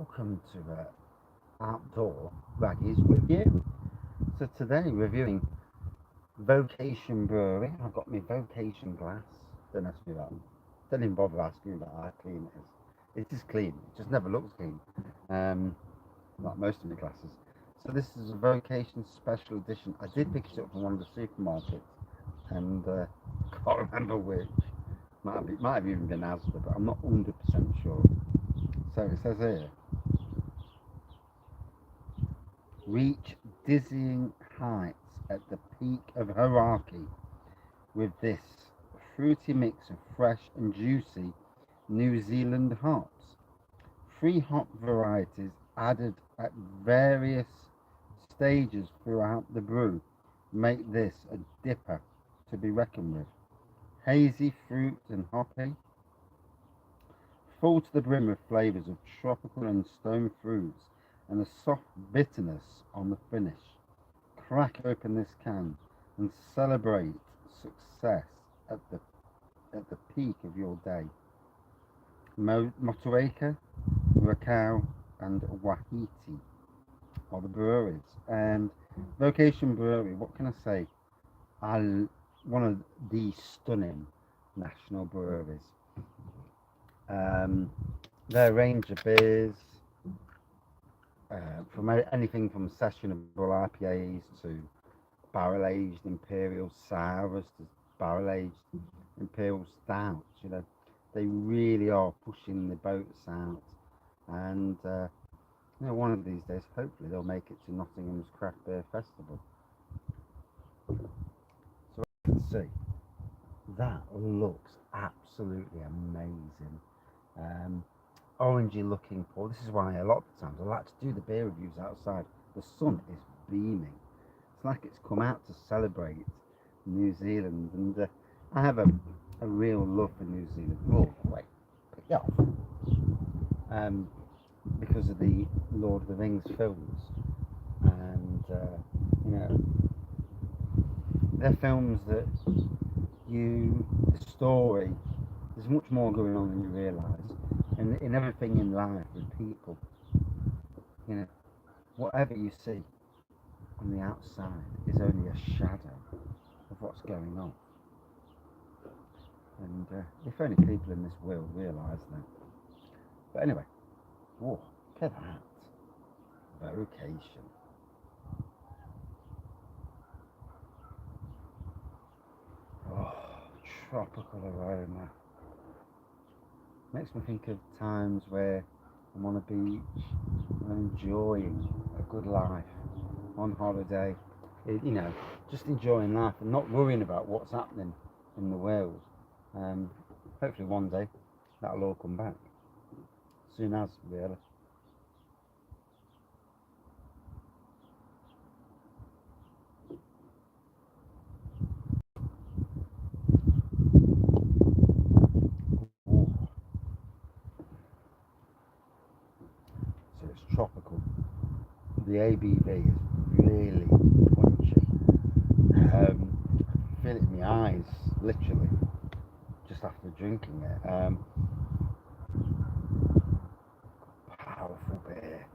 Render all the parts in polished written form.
welcome to Outdoor Wraggys Review. So today reviewing Vocation Brewery. I've got my Vocation glass. Don't ask me that. Don't even bother asking me about how clean it is. It is clean. It just never looks clean, like most of my glasses. So this is a Vocation Special Edition. I did pick it up from one of the supermarkets, and can't remember which. Might have even been Asda, but I'm not 100% sure. So it says here, reach dizzying heights at the peak of Aoraki with this fruity mix of fresh and juicy New Zealand hops. 3 hop varieties added at various stages throughout the brew make this a DIPA to be reckoned with. Hazy fruit and hoppy, full to the brim with flavours of tropical and stone fruits and a soft bitterness on the finish. Crack open this can and celebrate success at the peak of your day. Motueka, Rakau and Wahiti are the breweries, and Vocation Brewery, what can I say, one of the stunning national breweries. Their range of beers, from anything from sessionable IPAs to barrel-aged imperial sours to barrel-aged imperial stouts, they really are pushing the boats out, and one of these days hopefully they'll make it to Nottingham's Craft Beer Festival. So as you can see, that looks absolutely amazing. Orangey looking pour. This is why a lot of the times I like to do the beer reviews outside. The sun is beaming. It's like it's come out to celebrate New Zealand, and I have a real love for New Zealand. Oh wait, pick it off. Because of the Lord of the Rings films, and they're films that the story, there's much more going on than you realise, and in everything in life with people, whatever you see on the outside is only a shadow of what's going on, and if only people in this world realise that. But anyway, whoa, look at that, Vocation. Oh, tropical aroma. Makes me think of times where I'm on a beach and enjoying a good life, on holiday, just enjoying life and not worrying about what's happening in the world. Hopefully one day that'll all come back. Soon as, really. So it's tropical. The ABV is really punchy. I feel it in my eyes, literally, just after drinking it. Powerful beer.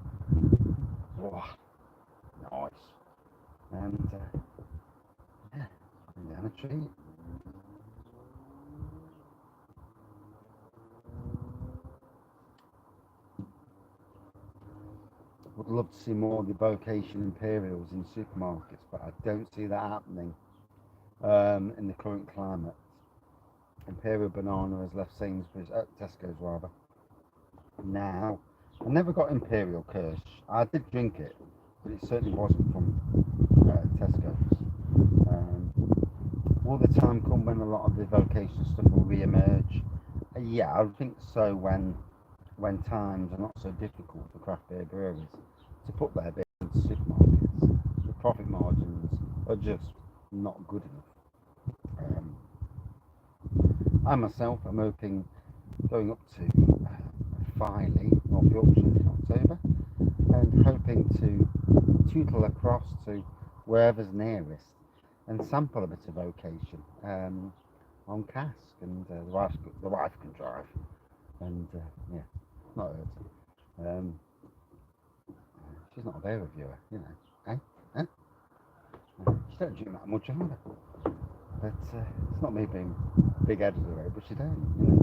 Oh, nice. And yeah, I'm down a treat. Would love to see more of the Vocation Imperials in supermarkets, but I don't see that happening in the current climate. Imperial Banana has left Sainsbury's, Tesco's rather. Now, I never got Imperial Kirsch. I did drink it, but it certainly wasn't from Tesco's. Will the time come when a lot of the Vocation stuff will re-emerge? Yeah, I think so when times are not so difficult for craft beer breweries to put their beer into supermarkets. The profit margins are just not good enough. I myself am hoping going up to Filey, North Yorkshire in October, and hoping to tootle across to wherever's nearest and sample a bit of Vocation on cask, and the wife can drive, and yeah, not hurt. she's not a beer reviewer, you know. Eh? Eh? She don't drink that much either. But it's not me being big-headed or but she don't, you know.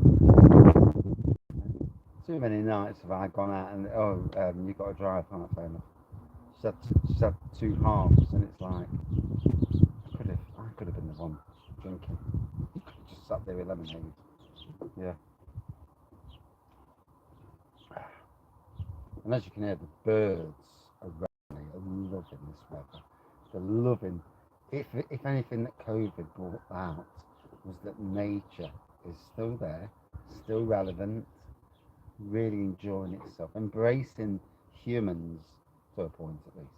Too many nights have I gone out and, you got to drive, can't fair enough. She's had two halves and it's like, I could have been the one drinking. You could have just sat there with lemonade. Yeah. And as you can hear, the birds around me are loving this weather. They're loving. If anything that COVID brought out was that nature is still there, still relevant, really enjoying itself, embracing humans to a point at least,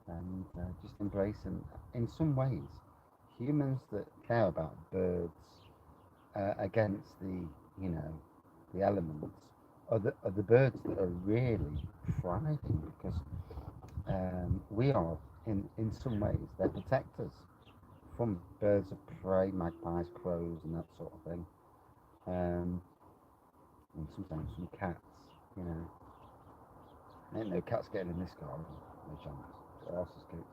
and just embracing, in some ways, humans that care about birds against the elements are the birds that are really thriving because we are in some ways they're protectors from birds of prey, magpies, crows, and that sort of thing. And sometimes some cats, you know. Ain't no cats getting in this car, no chance. What else is good?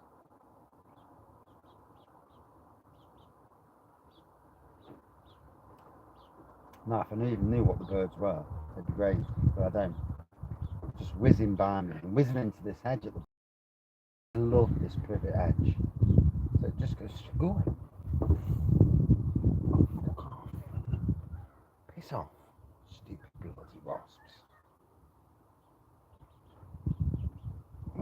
Now, if I even knew what the birds were, it'd be great, but I don't. Just whizzing by me and whizzing into this hedge at the. I love this privet edge. So it just goes, go away. Oh, fuck off. Piss off, stupid bloody wasps. I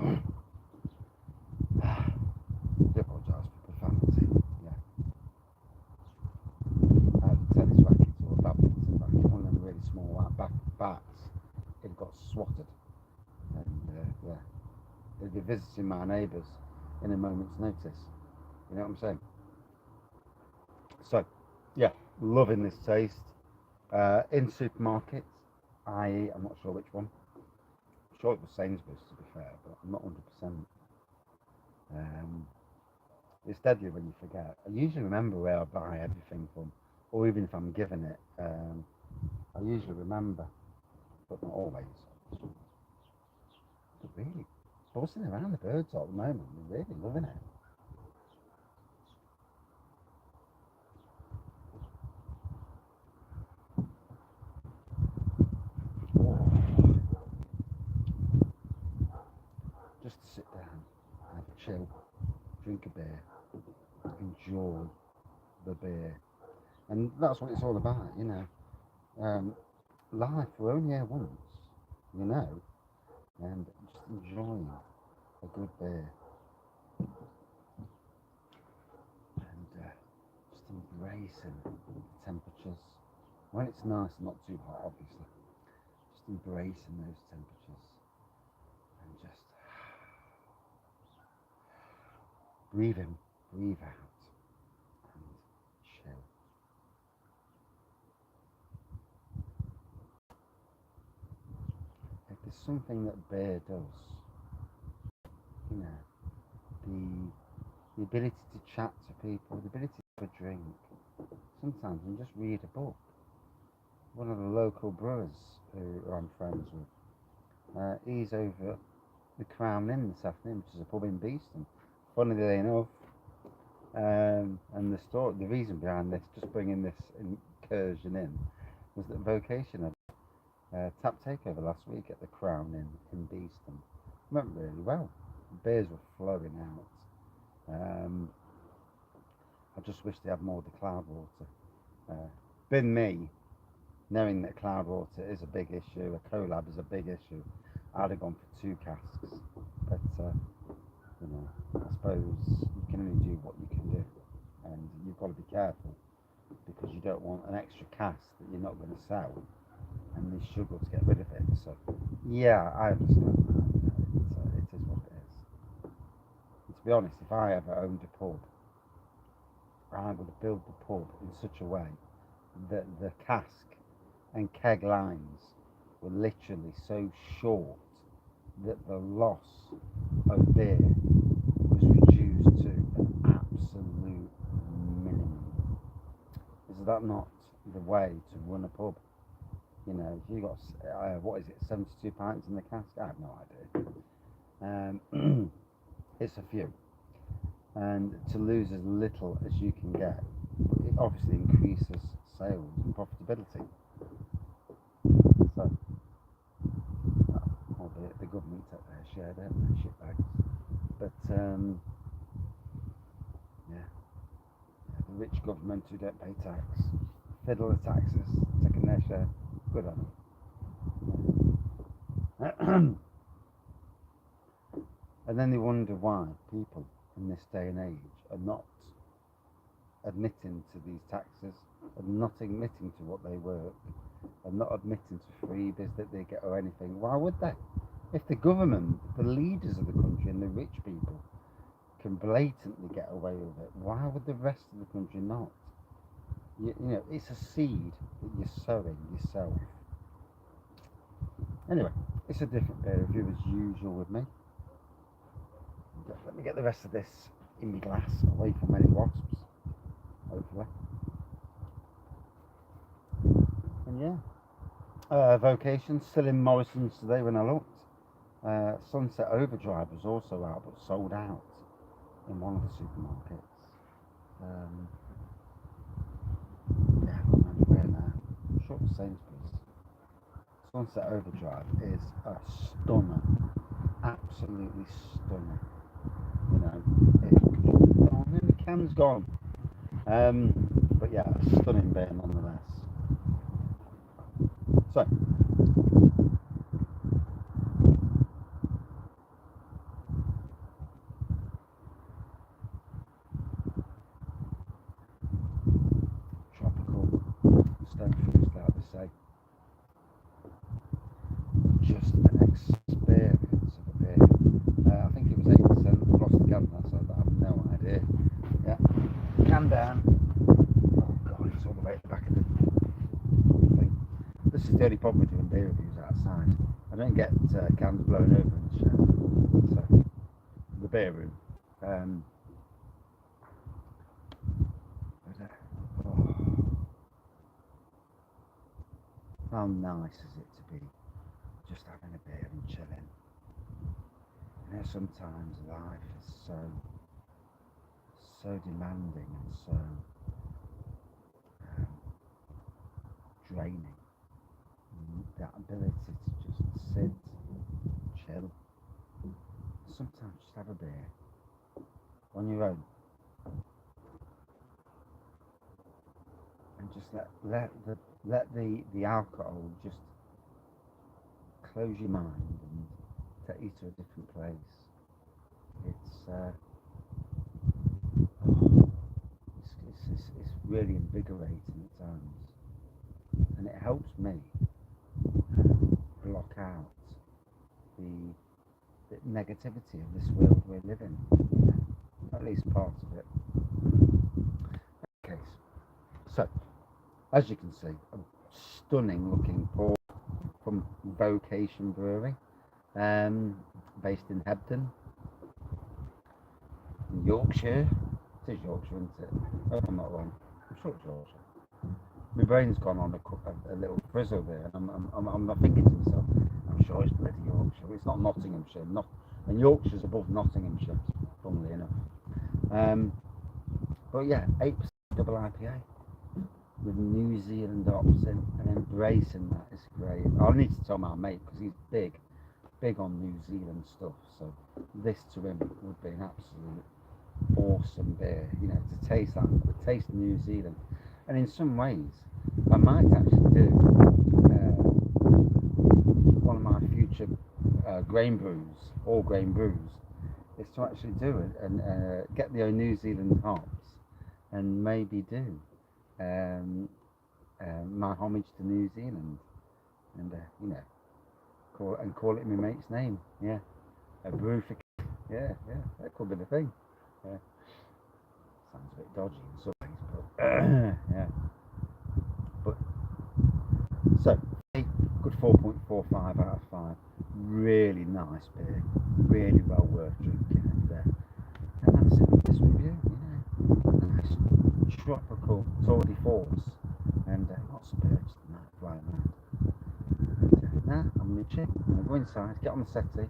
do apologise for profanity. Yeah. I had a tennis racket or a badminton racket, one of them really small bats. It got swatted. And yeah, they'd be visiting my neighbours in a moment's notice. You know what I'm saying? So, yeah, loving this taste. In supermarkets, I'm not sure which one. I'm sure it was Sainsbury's to be fair, but I'm not 100%. It's deadly when you forget. I usually remember where I buy everything from, or even if I'm given it, I usually remember, but not always. But really, buzzing around the birds at the moment, they're really loving it. Just to sit down, have a chill, drink a beer, enjoy the beer. And that's what it's all about, you know. Life, we're only here once, you know, and just enjoying a good beer and just embracing the temperatures. When it's nice and not too hot, obviously, just embracing those temperatures and just breathe in, breathe out, and chill. If there's something that beer does, you know, the ability to chat to people, the ability to have a drink, sometimes and just read a book. One of the local brewers who I'm friends with, he's over at the Crown Inn this afternoon, which is a pub in Beeston. Funnily enough, and the reason behind this, just bringing this incursion in, was that Vocation had tap takeover last week at the Crown Inn in Beeston. Went really well. The beers were flowing out. I just wish they had more of the Cloudwater. Been me, knowing that Cloudwater is a big issue, a collab is a big issue, I'd have gone for 2 casks. But, you know, I suppose you can only do what you can do. And you've got to be careful because you don't want an extra cask that you're not going to sell and they struggle to get rid of it. So, yeah, I understand that. It is what it is. And to be honest, if I ever owned a pub, I would build the pub in such a way that the cask and keg lines were literally so short that the loss of beer was reduced to an absolute minimum. Is that not the way to run a pub? You know, if you got, what is it, 72 pints in the cask? I have no idea. It's a few, and to lose as little as you can get, it obviously increases sales and profitability. So, albeit the government take their share, don't they, shitbags? But yeah, the rich government who don't pay tax, fiddle the taxes, taking their share. Good on them. And then they wonder why people in this day and age are not admitting to these taxes, and not admitting to what they work, and not admitting to freebies that they get or anything. Why would they? If the government, the leaders of the country and the rich people can blatantly get away with it, why would the rest of the country not? You know, it's a seed that you're sowing yourself. Anyway, it's a different beer review as usual with me. Let me get the rest of this in my glass away from any wasps, hopefully. And yeah, Vocation still in Morrison's today when I looked. Sunset Overdrive was also out but sold out in one of the supermarkets. Yeah, I can't remember where now. I'm sure it was Sainsbury's. Sunset Overdrive is a stunner, absolutely stunner. You know, oh no, the can's gone. But yeah, a stunning beer nonetheless. So, tropical, stone fruits, like they say. Just an experience of a beer. I think it was 8%. I've lost the can now, so I have no idea. Yeah, can down. Oh god, it's all the way at the back of the thing. This is the only problem with doing beer reviews outside. I don't get cans blown over in the show. So, the beer room. Oh, how nice is it to be just having a beer and chilling? You know, sometimes life is so demanding and so draining. That ability to just sit, chill, sometimes just have a beer on your own, and just let the alcohol just close your mind and take you to a different place. It's really invigorating at times, and it helps me block out the negativity of this world we live in, at least part of it. Okay, so as you can see, a stunning looking pour from Vocation Brewery, based in Hebden, in Yorkshire. It is Yorkshire, isn't it? I hope I'm not wrong. I'm sure it's Yorkshire. My brain's gone on a little frizzle there, and I'm thinking to myself, I'm sure it's bloody Yorkshire. It's not Nottinghamshire, and Yorkshire's above Nottinghamshire, funnily enough. But yeah, 8% double IPA with New Zealand hops in, and embracing that is great. I'll need to tell my mate because he's big on New Zealand stuff. So this to him would be an absolute awesome beer. You know, to taste New Zealand. And in some ways, I might actually do one of my future grain brews, all grain brews, is to actually do it and get the New Zealand hops and maybe do my homage to New Zealand, and you know, call it my mate's name. Yeah, a brew for. Yeah, that could be the thing. Yeah, sounds a bit dodgy in some ways, but yeah. But so, a good 4.45 out of 5. Really nice beer, really well worth drinking, and that's it for this review. You know, nice tropical tour de force, and lots of birds tonight flying around. And now I'm gonna chill. I'm gonna go inside, get on the settee,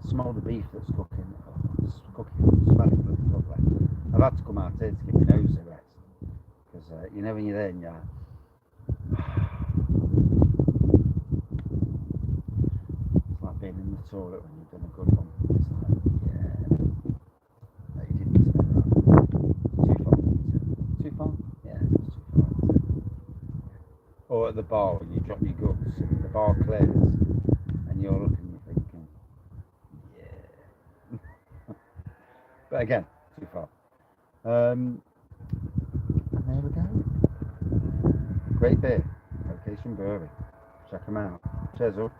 smell the beef that's cooking. Oh, it's cooking. Smell it bloody lovely. I've had to come out here to give my nose a rest because you know when you're there and you're it's like being in the toilet when you've done a good one. It's like, yeah. No, you didn't say that. Too far. Too far? Yeah, it's too far. Or at the bar when you drop your guts and the bar clears and you're looking, you're thinking, yeah. But again, too far. And there we go. Great beer. Vocation Brewery. Check them out. Cheers, all.